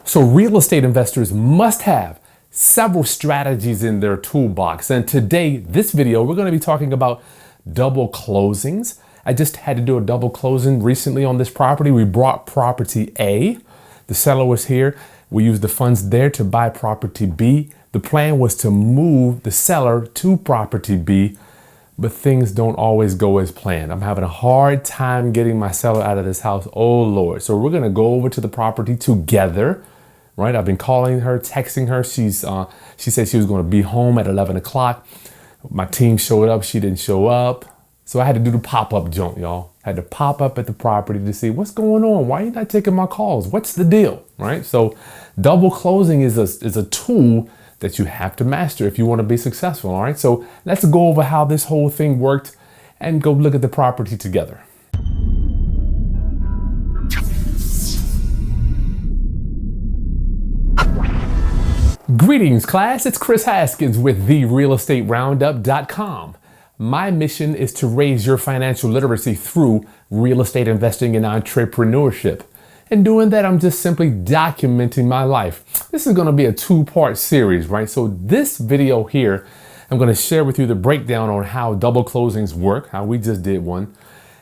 So real estate investors must have several strategies in their toolbox. And today, this video, we're going to be talking about double closings. I just had to do a double closing recently on this property. We bought property A. The seller was here. We used the funds there to buy property B. The plan was to move the seller to property B, but things don't always go as planned. I'm having a hard time getting my seller out of this house. Oh Lord. So we're going to go over to the property together. Right, I've been calling her, texting her. She said she was going to be home at 11 o'clock. My team showed up. She didn't show up. So I had to do the pop-up jump, y'all. Had to pop up at the property to see what's going on. Why are you not taking my calls? What's the deal, right? So double closing is a tool that you have to master if you want to be successful, all right? So let's go over how this whole thing worked and go look at the property together. Greetings, class. It's Kris Haskins with therealestateroundup.com. My mission is to raise your financial literacy through real estate investing and entrepreneurship. In doing that, I'm just simply documenting my life. This is going to be a two-part series, right? So this video here, I'm going to share with you the breakdown on how double closings work, how we just did one.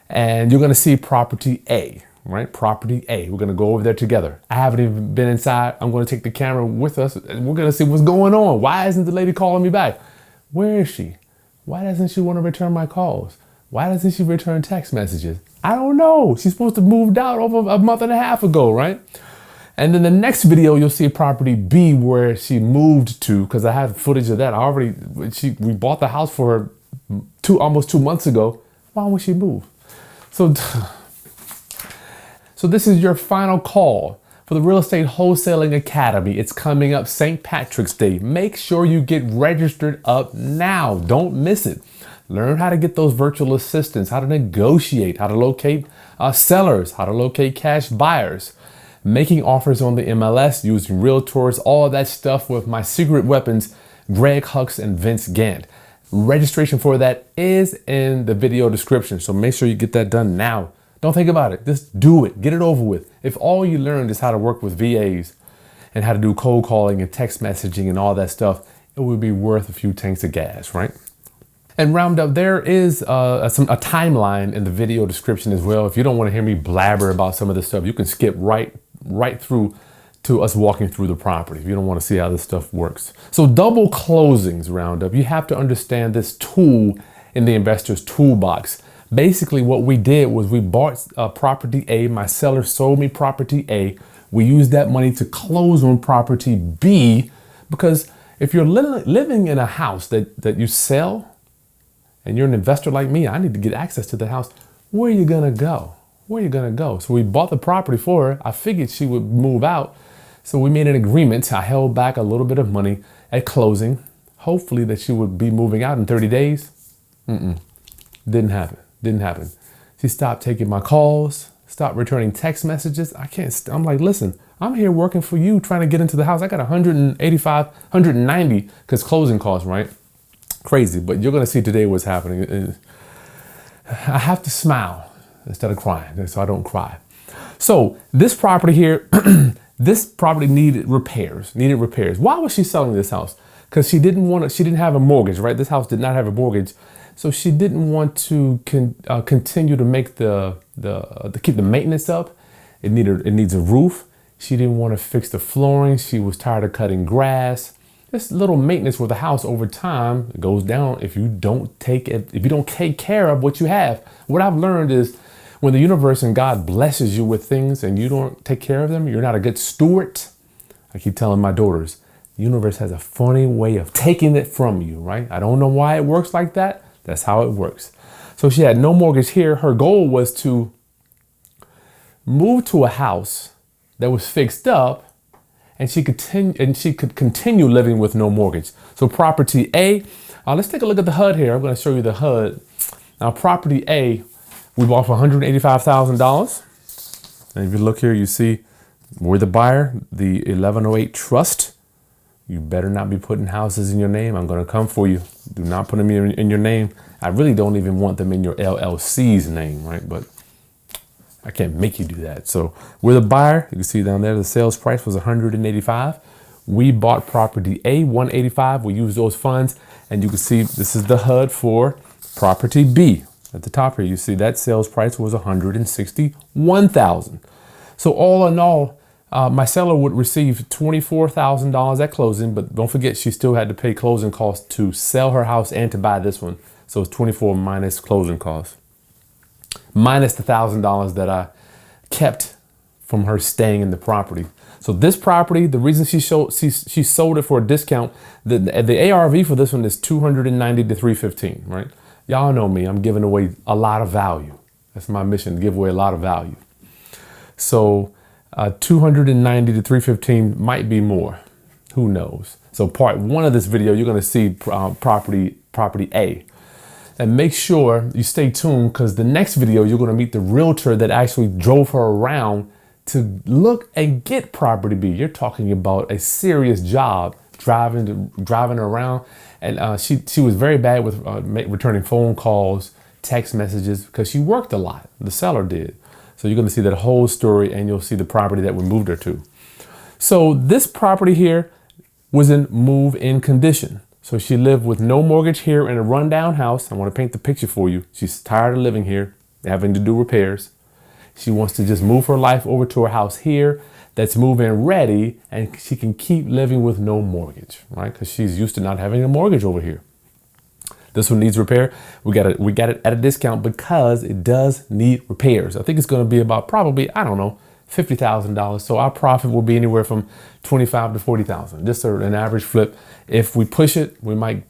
And you're going to see property A. Right? Property A. We're going to go over there together. I haven't even been inside. I'm going to take the camera with us and we're going to see what's going on. Why isn't the lady calling me back? Where is she? Why doesn't she want to return my calls? Why doesn't she return text messages? I don't know. She's supposed to have moved out over a month and a half ago, right? And then the next video, you'll see property B where she moved to, because I have footage of that. We bought the house for her almost 2 months ago. Why would she move? So this is your final call for the Real Estate Wholesaling Academy. It's coming up St. Patrick's Day. Make sure you get registered up now. Don't miss it. Learn how to get those virtual assistants, how to negotiate, how to locate sellers, how to locate cash buyers, making offers on the MLS, using realtors, all that stuff with my secret weapons, Greg Hucks and Vince Gant. Registration for that is in the video description. So make sure you get that done now. Don't think about it. Just do it. Get it over with. If all you learned is how to work with VAs and how to do cold calling and text messaging and all that stuff, it would be worth a few tanks of gas, right? And round up, there is a timeline in the video description as well. If you don't want to hear me blabber about some of this stuff, you can skip right through to us walking through the property if you don't want to see how this stuff works. So double closings, round up. You have to understand this tool in the investor's toolbox. Basically, what we did was we bought property A. My seller sold me property A. We used that money to close on property B, because if you're living in a house that you sell and you're an investor like me, I need to get access to the house. Where are you going to go? Where are you going to go? So we bought the property for her. I figured she would move out. So we made an agreement. I held back a little bit of money at closing, hopefully that she would be moving out in 30 days. Didn't happen. Didn't happen. She stopped taking my calls, stopped returning text messages. I'm like, listen, I'm here working for you, trying to get into the house. I got 185, 190, because closing costs, right? Crazy. But you're going to see today what's happening. I have to smile instead of crying, so I don't cry. So this property here, this property needed repairs. Why was she selling this house? Because she didn't have a mortgage, right? This house did not have a mortgage. So she didn't want to continue to make to keep the maintenance up. It needs a roof. She didn't want to fix the flooring. She was tired of cutting grass. Just little maintenance with the house over time. It goes down if you don't take care of what you have. What I've learned is when the universe and God blesses you with things and you don't take care of them, you're not a good steward. I keep telling my daughters, the universe has a funny way of taking it from you, right? I don't know why it works like that. That's how it works. So she had no mortgage here. Her goal was to move to a house that was fixed up and she could continue living with no mortgage. So property A, let's take a look at the HUD here. I'm going to show you the HUD. Now property A, we bought for $185,000. And if you look here, you see we're the buyer, the 1108 trust. You better not be putting houses in your name. I'm going to come for you. Do not put them in your name. I really don't even want them in your LLC's name, right? But I can't make you do that. So we're the buyer. You can see down there, the sales price was $185. We bought property A, $185. We used those funds, and you can see this is the HUD for property B. At the top here, you see that sales price was $161,000. So all in all, my seller would receive $24,000 at closing, but don't forget she still had to pay closing costs to sell her house and to buy this one. So it's 24 minus closing costs, minus the $1,000 that I kept from her staying in the property. So this property, the reason she sold it for a discount, the ARV for this one is $290 to $315, right? Y'all know me, I'm giving away a lot of value. That's my mission, to give away a lot of value. So 290 to 315 might be more, who knows? So part one of this video, you're gonna see property A. And make sure you stay tuned, because the next video, you're gonna meet the realtor that actually drove her around to look and get property B. You're talking about a serious job, driving around. And she was very bad with returning phone calls, text messages, because she worked a lot. The seller did. So you're going to see that whole story, and you'll see the property that we moved her to. So this property here was in move-in condition. So she lived with no mortgage here in a rundown house. I want to paint the picture for you. She's tired of living here, having to do repairs. She wants to just move her life over to her house here that's move-in ready, and she can keep living with no mortgage, right? Because she's used to not having a mortgage over here. This one needs repair. We got it at a discount because it does need repairs. I think it's going to be about probably, I don't know, $50,000. So our profit will be anywhere from $25,000 to $40,000. Just an average flip. If we push it, we might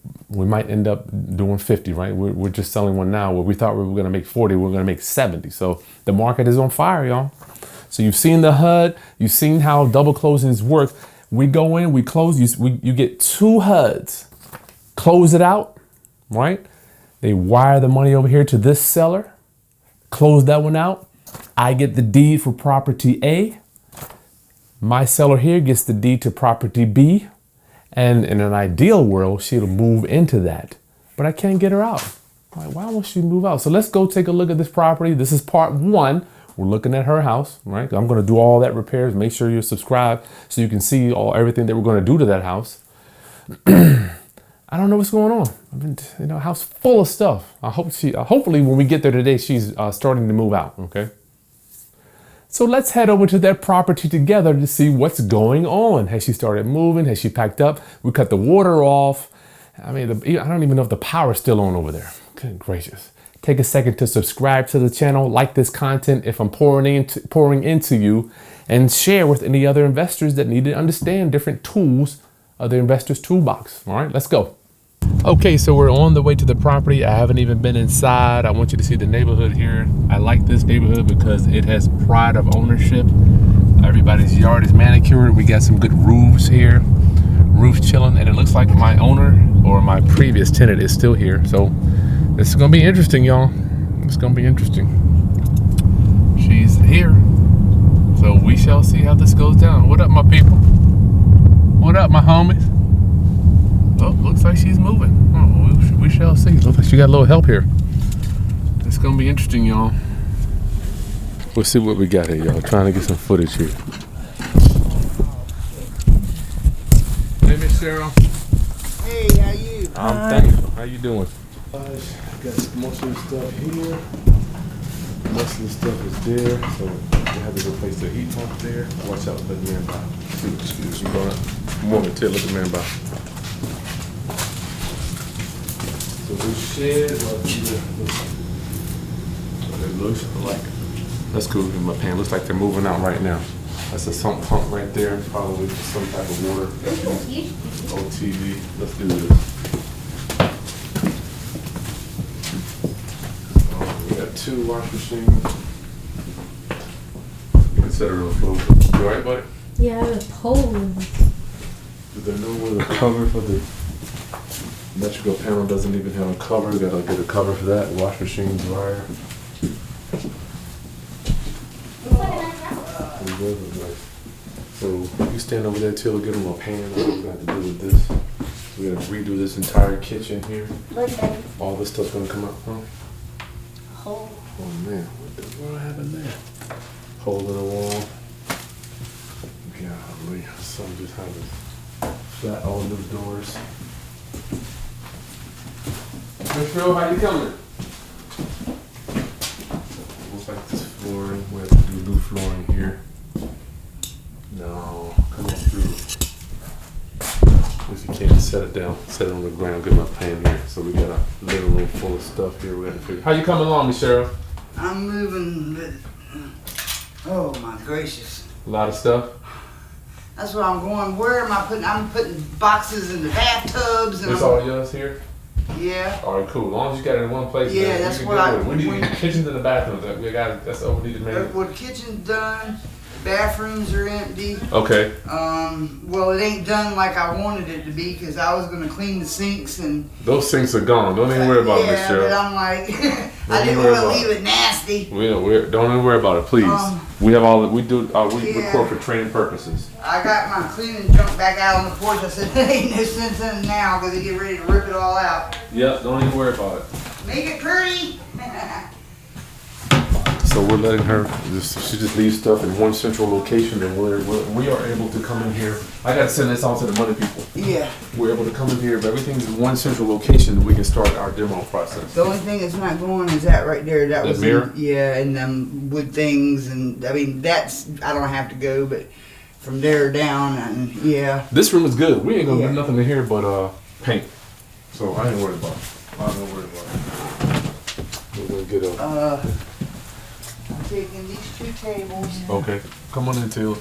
end up doing 50, right? We're just selling one now where we thought we were going to make 40, we're going to make 70. So the market is on fire, y'all. So you've seen the HUD, you've seen how double closings work. We go in, we close, you get two HUDs, close it out, right? They wire the money over here to this seller, close that one out. I get the deed for property A. My seller here gets the deed to property B. And in an ideal world, she'll move into that, but I can't get her out. Like, why won't she move out? So let's go take a look at this property. This is part one. We're looking at her house, right? I'm going to do all that repairs. Make sure you're subscribed so you can see everything that we're going to do to that house. I don't know what's going on. I've been, house full of stuff. Hopefully when we get there today, she's starting to move out. Okay. So let's head over to that property together to see what's going on. Has she started moving? Has she packed up? We cut the water off. I mean, I don't even know if the power's still on over there. Good gracious. Take a second to subscribe to the channel, like this content if I'm pouring into you, and share with any other investors that need to understand different tools of the investor's toolbox. All right, let's go. Okay, so we're on the way to the property. I haven't even been inside. I want you to see the neighborhood here. I like this neighborhood because it has pride of ownership. Everybody's yard is manicured. We got some good roofs here, roofs chilling, and it looks like my owner or my previous tenant is still here. So this is gonna be interesting, y'all. It's gonna be interesting. She's here, so we shall see how this goes down. What up, my people? What up, my homies? Oh, looks like she's moving. Oh, we shall see. Looks like she got a little help here. It's gonna be interesting, y'all. We'll see what we got here, y'all. Trying to get some footage here. Hey, Miss Cheryl. Hey, how you? I'm thankful. How you doing? Got most of the stuff here. Most of the stuff is there. So we have to replace the heat pump there. Watch out, let the man by. Excuse me, going moment to let the man by. So this shed, it looks like. That's cool. In my pan looks like they're moving out right now. That's a sump pump right there. Probably some type of water. OTV. Let's do this. We got 2 wash machines. You can set it real close. You alright, buddy? Yeah, the pole. Do they know where the cover for the electrical panel doesn't even have a cover? We gotta get a cover for that. Wash machine, dryer. So you stand over there till we get them a pan. What we got to do with this? We gotta redo this entire kitchen here. All this stuff's gonna come out, huh? Hole. Oh man, what the world happened there? Hole in the wall. Golly, some just having flat all those doors. Michelle, how you coming? Looks like this flooring. We have to do new flooring here. No, come on through. If you can't set it down, set it on the ground, get my pan here. So we got a living room full of stuff here. We got to figure. How you coming along, Michelle? I'm moving. Oh my gracious. A lot of stuff. That's where I'm going. Where am I putting? I'm putting boxes in the bathtubs and This all yours here? yeah. All right, cool. As long as you got it in one place. Yeah, man, that's we what can do I- it. We need when- the kitchens and the bathrooms. That's all we need to make. Well, the kitchen's done. Bathrooms are empty. Okay. Well, it ain't done like I wanted it to be because I was gonna clean the sinks and. Those sinks are gone. Don't even worry about it, Yeah, but Michelle. I'm like, Don't I didn't worry want to about leave it nasty. Don't even worry about it, please. We have all that we do. We Yeah. record for training purposes. I got my cleaning junk back out on the porch. I said, there ain't no sense in it now because they get ready to rip it all out. Yep. Don't even worry about it. Make it pretty. So we're letting her. She just leaves stuff in one central location, and we are able to come in here. I gotta send this all to the money people. Yeah. We're able to come in here, but everything's in one central location. We can start our demo process. The only thing that's not going is that right there. That The was mirror? yeah, and them wood things, and I mean that's I don't have to go, but from there down, and yeah. This room is good. We ain't gonna Yeah. do nothing in here but paint. So I ain't worried about it. I'm not worried about it. We're gonna get up. I'm taking these two tables, Okay. Come on in, Taylor.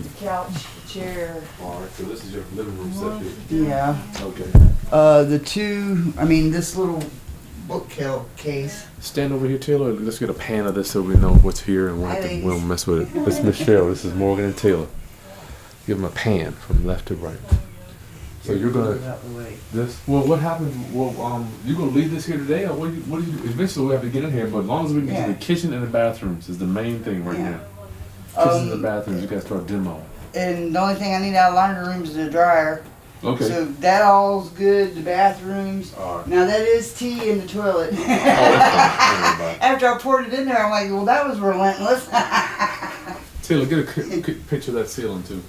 the couch, the chair. All right. So this is your living room set here. Yeah. Okay. The two. I mean this little bookcase. Stand over here, Taylor. Let's get a pan of this so we know what's here and Hi, we ladies. don't mess with it. This is Michelle. This is Morgan and Taylor. Give them a pan from left to right. So you're gonna Out the way. this. Well, what happens? Well, you gonna leave this here today, or what do you do? Eventually, we have to get in here, but as long as we can get to Yeah. the kitchen and the bathrooms is the main thing right Yeah. now. Kitchen and the bathrooms, you gotta start demo. And the only thing I need out of the laundry room is the dryer. Okay. So that all's good. The bathrooms. All right. Now that is tea in the toilet. Oh, that's fine. Don't worry about it. After I poured it in there, I'm like, well, that was relentless. Taylor, get a picture of that ceiling too.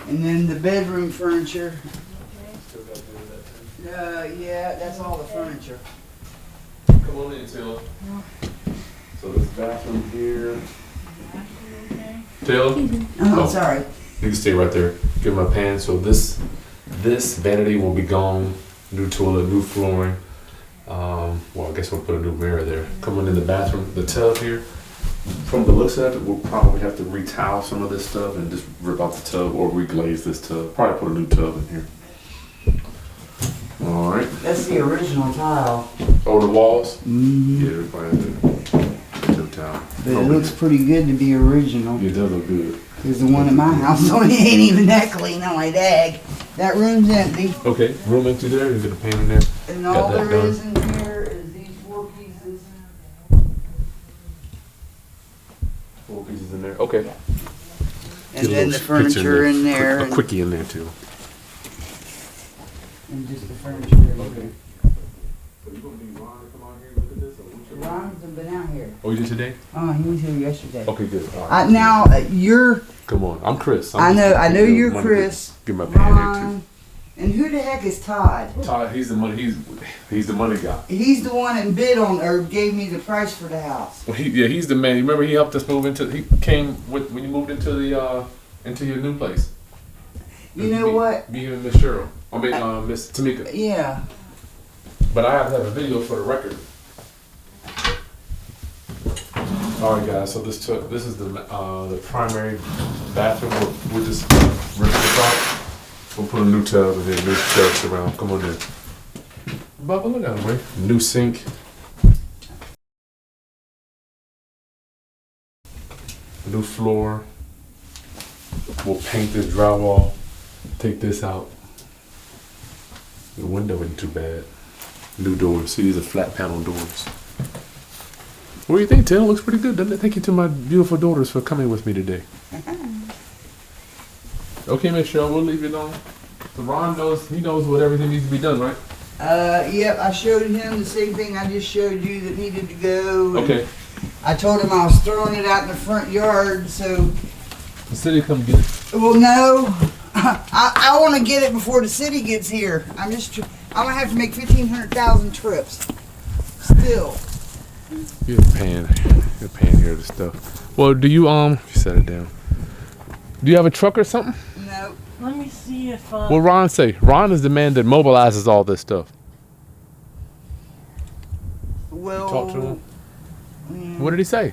And then the bedroom furniture. Still gotta do that too. Yeah, that's all the furniture. Come on in, Taylor. So this bathroom here. Taylor, Oh, Oh. sorry. you can stay right there. Give him a pan. So this vanity will be gone. New toilet, new flooring. Well, I guess we'll put a new mirror there. Coming in the bathroom, the tub here. From the looks of it, we'll probably have to retile some of this stuff and just rip out the tub or reglaze this tub. Probably put a new tub in here. All right. That's the original tile. Oh, the walls. Mm-hmm. Yeah, we probably have to new tile. But it looks pretty good to be original. It does look good. Because the one at my house ain't even that clean. I'm like, dag. That room's empty. Okay, room empty there. You get a pan in there. And Got all that there done. is in here is these 4 pieces. 4 pieces in there. Okay. And then the furniture in there. A And, quickie in there too. and just the furniture in there. Okay. So you gonna need Ron to come out here and look at this, or what's your? Ron's been out here. Oh, you did today? Oh, he was here yesterday. Okay, good. All right. Now, you're, Come on, I'm Chris. I know you're Money- Chris. Give my pan here Ron, and who the heck is Todd? too. Todd, he's the money. He's the money guy. He's the one that bid on, or gave me the price for the house. Well, he's the man. You remember he helped us move into. He came with when you moved into your new place. You know what? Me and Miss Cheryl. I mean, Miss Tamika. Yeah. But I have to have a video for the record. All right, guys. So this is the primary bathroom. We'll just rip this out. We'll put a new tub and then new shelves around. Come on in. Bubba, look at him, Ray. New sink. New floor. We'll paint this drywall. Take this out. The window isn't too bad. New doors. See, these are flat panel doors. What do you think, Taylor? Looks pretty good, doesn't it? Thank you to my beautiful daughters for coming with me today. Okay, Miss Cheryl, we'll leave it alone. So Ron knows, he knows what everything needs to be done, right? Yep, I showed him the same thing I just showed you that needed to go. and Okay. I told him I was throwing it out in the front yard, so, The city come get it. well, no. I want to get it before the city gets here. I'm gonna have to make 1,500,000 trips. Still. You're paying here the stuff. Well, do you set it down? Do you have a truck or something? No. Let me see if What Ron say? Ron is the man that mobilizes all this stuff. Well. Talk to him. mm, What did he say?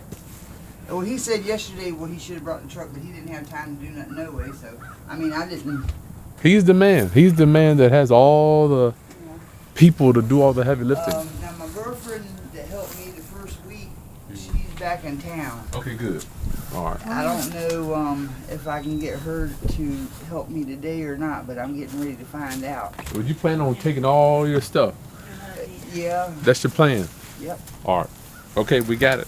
Well, he said yesterday, he should have brought the truck, but he didn't have time to do nothing no way. So, I mean, I didn't. He's the man. He's the man that has all the people to do all the heavy lifting. Now, my girlfriend that helped me the first week, she's back in town. Okay, good. All right. I don't know if I can get her to help me today or not, but I'm getting ready to find out. Would you plan on taking all your stuff? Yeah. That's your plan. Yep. All right. Okay, we got it.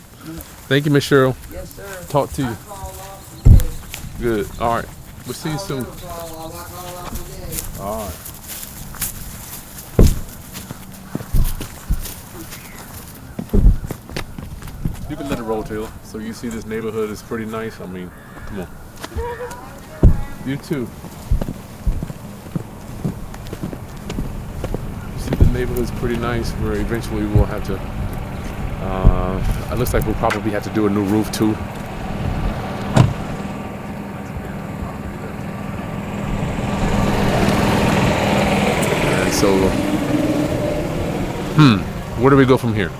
Thank you, Miss Cheryl. Yes, sir. Talk to you. I call off today. Good. All right. We'll see you I'll soon. never call off. I call off today. All right. You can let it roll, Taylor. So you see this neighborhood is pretty nice. I mean, come on. You too. You see the neighborhood's pretty nice where eventually we'll have to, it looks like we'll probably have to do a new roof too. And so, where do we go from here?